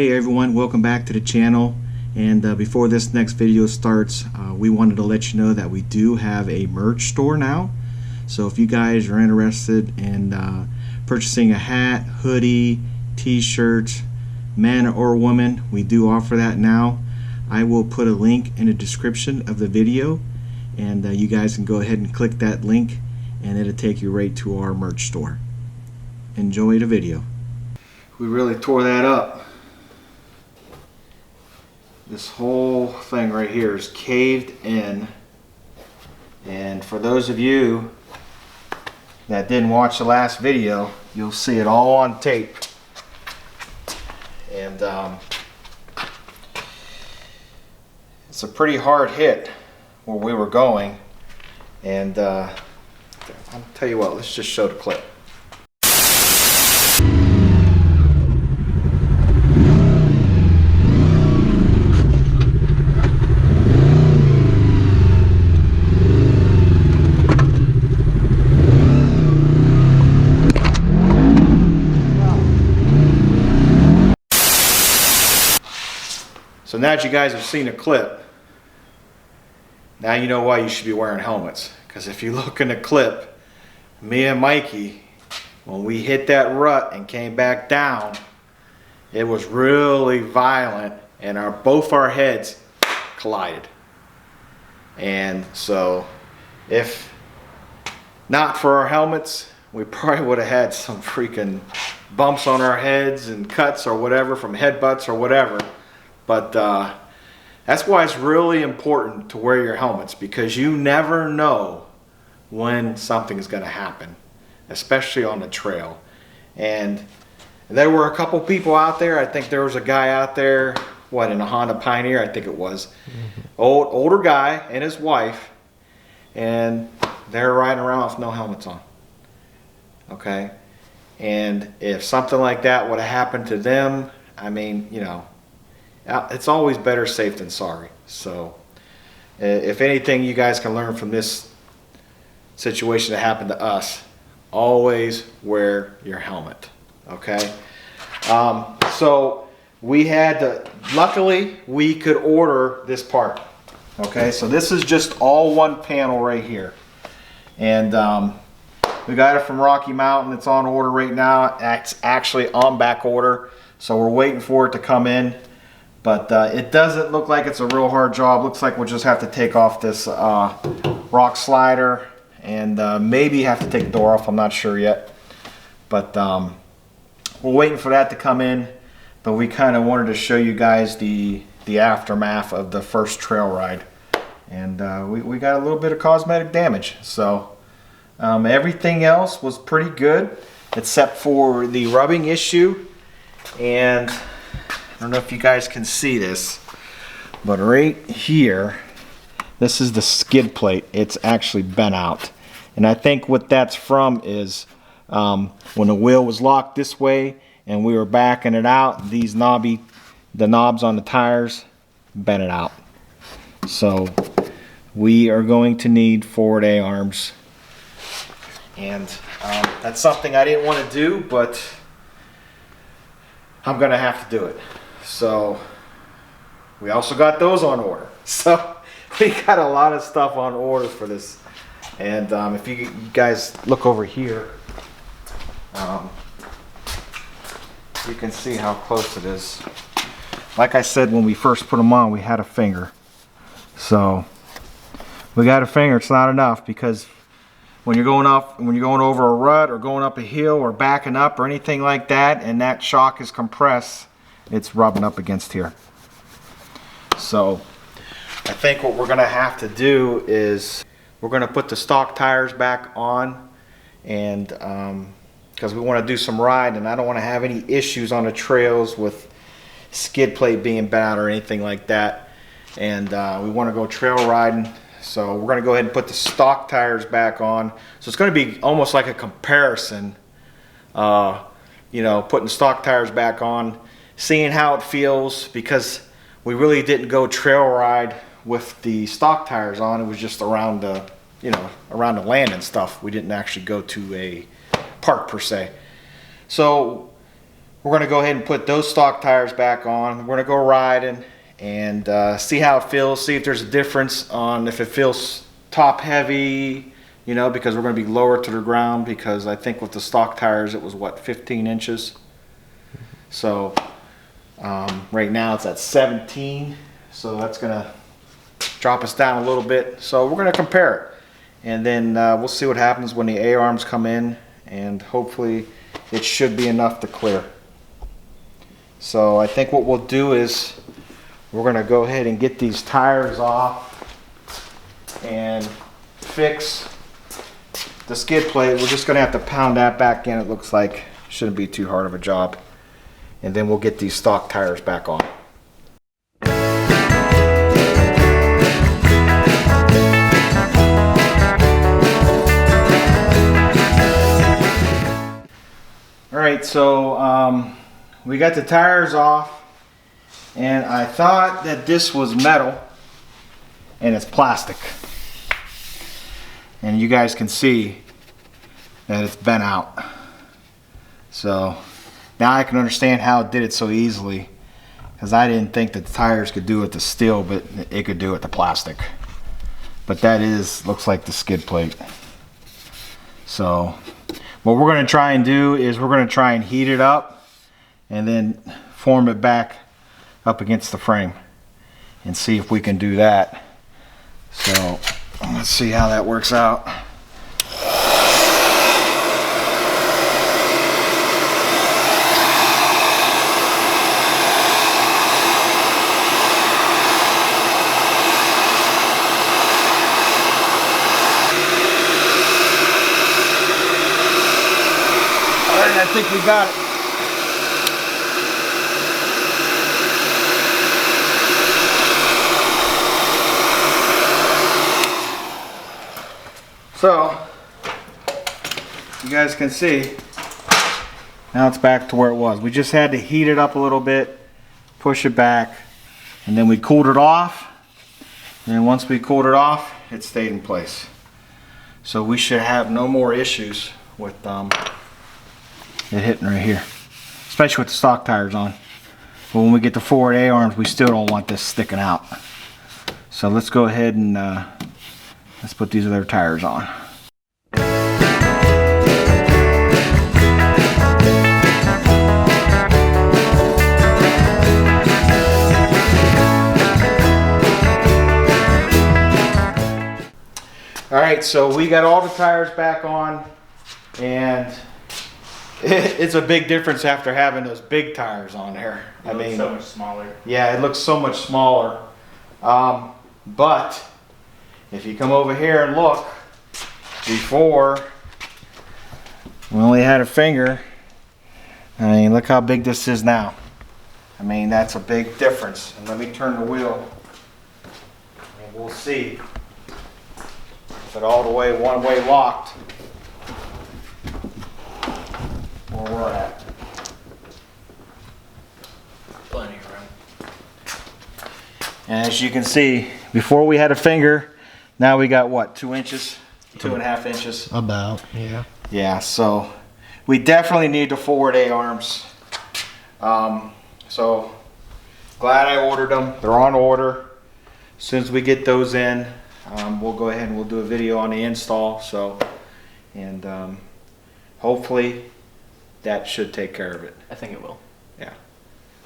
Hey everyone, welcome back to the channel. And before this next video starts, we wanted to let you know that we do have a merch store now. So if you guys are interested in purchasing a hat, hoodie, t-shirt, man or woman, we do offer that now. I will put a link in the description of the video, and you guys can go ahead and click that link and it'll take you right to our merch store. Enjoy the video. We really tore that up. This whole thing right here is caved in, and for those of you that didn't watch the last video, you'll see it all on tape. And it's a pretty hard hit where we were going, and I'll tell you what, let's just show the clip. So now that you guys have seen a clip, now you know why you should be wearing helmets. Because if you look in the clip, me and Mikey, when we hit that rut and came back down, it was really violent, and both our heads collided. And so if not for our helmets, we probably would have had some freaking bumps on our heads and cuts or whatever from headbutts or whatever. But that's why it's really important to wear your helmets, because you never know when something is going to happen, especially on the trail. And there were a couple people out there. I think there was a guy out there, what, in a Honda Pioneer, I think it was. Older guy and his wife, and they're riding around with no helmets on. Okay? And if something like that would have happened to them, I mean, you know, it's always better safe than sorry. So if anything you guys can learn from this situation that happened to us, always wear your helmet. Okay? So we had to, luckily we could order this part. Okay, so this is just all one panel right here, and we got it from Rocky Mountain. It's on order right now. It's actually on back order, so we're waiting for it to come in. But it doesn't look like it's a real hard job. Looks like we'll just have to take off this rock slider, and maybe have to take the door off. I'm not sure yet. But we're waiting for that to come in. But we kind of wanted to show you guys the aftermath of the first trail ride. And we got a little bit of cosmetic damage. So everything else was pretty good, except for the rubbing issue. And I don't know if you guys can see this, but right here, this is the skid plate. It's actually bent out. And I think what that's from is when the wheel was locked this way and we were backing it out, the knobs on the tires bent it out. So we are going to need forward A-arms. And that's something I didn't want to do, but I'm going to have to do it. So we also got those on order. So we got a lot of stuff on order for this. And if you guys look over here, you can see how close it is. Like I said, when we first put them on, we had a finger. So we got a finger. It's not enough, because when you're going over a rut or going up a hill or backing up or anything like that, and that shock is compressed, it's rubbing up against here. So I think what we're going to have to do is we're going to put the stock tires back on, and because we want to do some riding, and I don't want to have any issues on the trails with skid plate being bad or anything like that. And we want to go trail riding, so we're going to go ahead and put the stock tires back on. So it's going to be almost like a comparison, you know, putting the stock tires back on, seeing how it feels, because we really didn't go trail ride with the stock tires on. It was just around the, you know, around the land and stuff. We didn't actually go to a park per se. So we're going to go ahead and put those stock tires back on. We're going to go riding and see how it feels, see if there's a difference on if it feels top heavy, you know, because we're going to be lower to the ground, because I think with the stock tires it was what, 15 inches. So right now it's at 17, so that's going to drop us down a little bit. So we're going to compare it, and then we'll see what happens when the A-arms come in, and hopefully it should be enough to clear. So I think what we'll do is we're going to go ahead and get these tires off and fix the skid plate. We're just going to have to pound that back in. It looks like shouldn't be too hard of a job, and then we'll get these stock tires back on. Alright, so we got the tires off, and I thought that this was metal, and it's plastic. And you guys can see that it's bent out. So now I can understand how it did it so easily, because I didn't think that the tires could do it with the steel, but it could do it with the plastic. But that looks like the skid plate. So what we're going to try and do is we're going to try and heat it up and then form it back up against the frame and see if we can do that. So let's see how that works out. I think we got it. So, you guys can see, now it's back to where it was. We just had to heat it up a little bit, push it back, and then we cooled it off. And then once we cooled it off, it stayed in place. So we should have no more issues with it hitting right here, especially with the stock tires on. But when we get the forward A-arms, we still don't want this sticking out. So let's go ahead and let's put these other tires on. Alright, so we got all the tires back on, and it's a big difference after having those big tires on there. I mean, so much smaller. Yeah, it looks so much smaller. But if you come over here and look, before we only had a finger. I mean, look how big this is now. I mean, that's a big difference. And let me turn the wheel, and we'll see if it all the way one way locked. Where we're at. Plenty of room. And as you can see, before we had a finger, now we got what, 2 inches? 2.5 inches? About, yeah. Yeah, so we definitely need the forward A-arms. So glad I ordered them. They're on order. As soon as we get those in, we'll go ahead and we'll do a video on the install. So, and hopefully that should take care of it. I think it will. Yeah.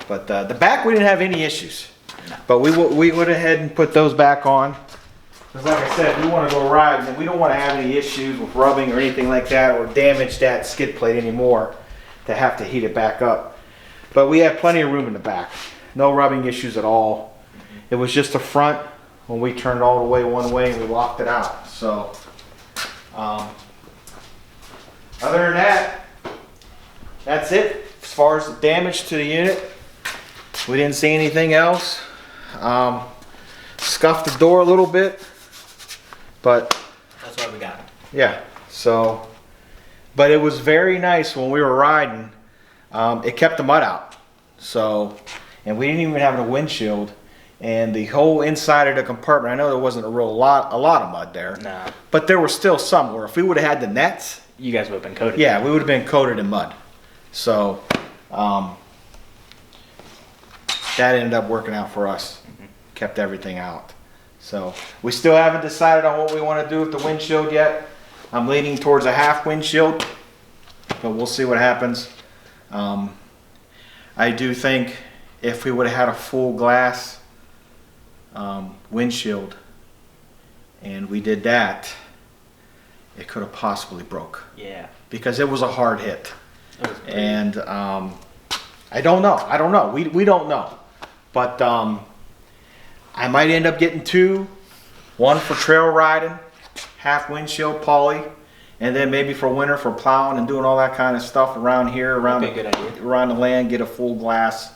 But the back, we didn't have any issues. No. But we went ahead and put those back on. Because like I said, we want to go riding, and we don't want to have any issues with rubbing or anything like that, or damage that skid plate anymore to have to heat it back up. But we have plenty of room in the back. No rubbing issues at all. It was just the front when we turned all the way one way and we locked it out. So, other than that, that's it. As far as the damage to the unit, we didn't see anything else. Scuffed the door a little bit, but that's why we got it. Yeah, so, but it was very nice when we were riding. It kept the mud out. So, and we didn't even have a windshield, and the whole inside of the compartment, I know there wasn't a lot of mud there. Nah. But there was still some where if we would have had the nets, you guys would have been coated. Yeah, we would have been coated in mud. So, That ended up working out for us. Kept everything out. So we still haven't decided on what we want to do with the windshield yet. I'm leaning towards a half windshield, but we'll see what happens. I do think if we would have had a full glass windshield and we did that, it could have possibly broke. Yeah. Because it was a hard hit. It was pretty- And I don't know. We don't know. But I might end up getting two. One for trail riding, half windshield poly, and then maybe for winter for plowing and doing all that kind of stuff around here, around That'd be a good idea. around the land, get a full glass.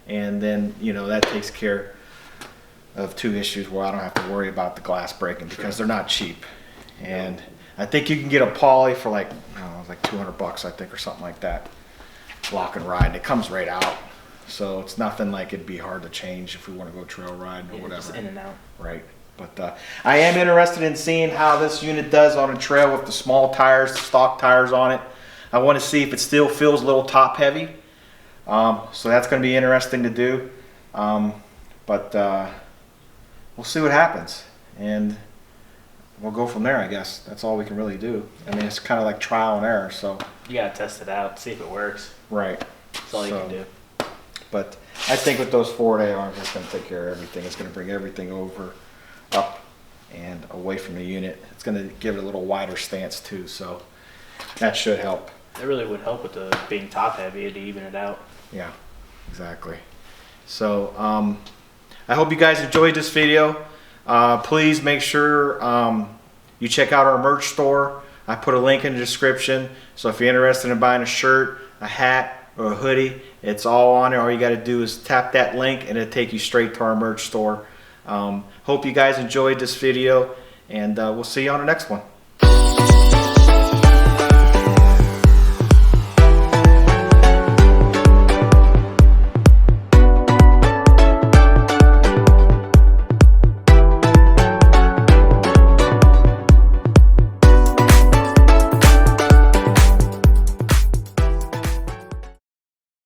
And then, you know, that takes care of two issues where I don't have to worry about the glass breaking because they're not cheap. And I think you can get a poly for like, I don't know, it's like $200 I think or something like that. Block and ride, and it comes right out. So it's nothing like it'd be hard to change if we want to go trail riding or Yeah, just whatever. in and out. Right. But I am interested in seeing how this unit does on a trail with the small tires, the stock tires on it. I want to see if it still feels a little top heavy. So that's going to be interesting to do. But we'll see what happens. And we'll go from there, I guess. That's all we can really do. I mean, it's kind of like trial and error, so. You gotta test it out, see if it works. Right. That's all you can do. But I think with those forward A arms, it's going to take care of everything. It's going to bring everything over, up, and away from the unit. It's going to give it a little wider stance too, so that should help. It really would help with the being top heavy to even it out. Yeah, exactly. So I hope you guys enjoyed this video. Please make sure you check out our merch store. I put a link in the description. So if you're interested in buying a shirt, a hat, or a hoodie, it's all on there. All you got to do is tap that link and it'll take you straight to our merch store. Hope you guys enjoyed this video, and we'll see you on the next one.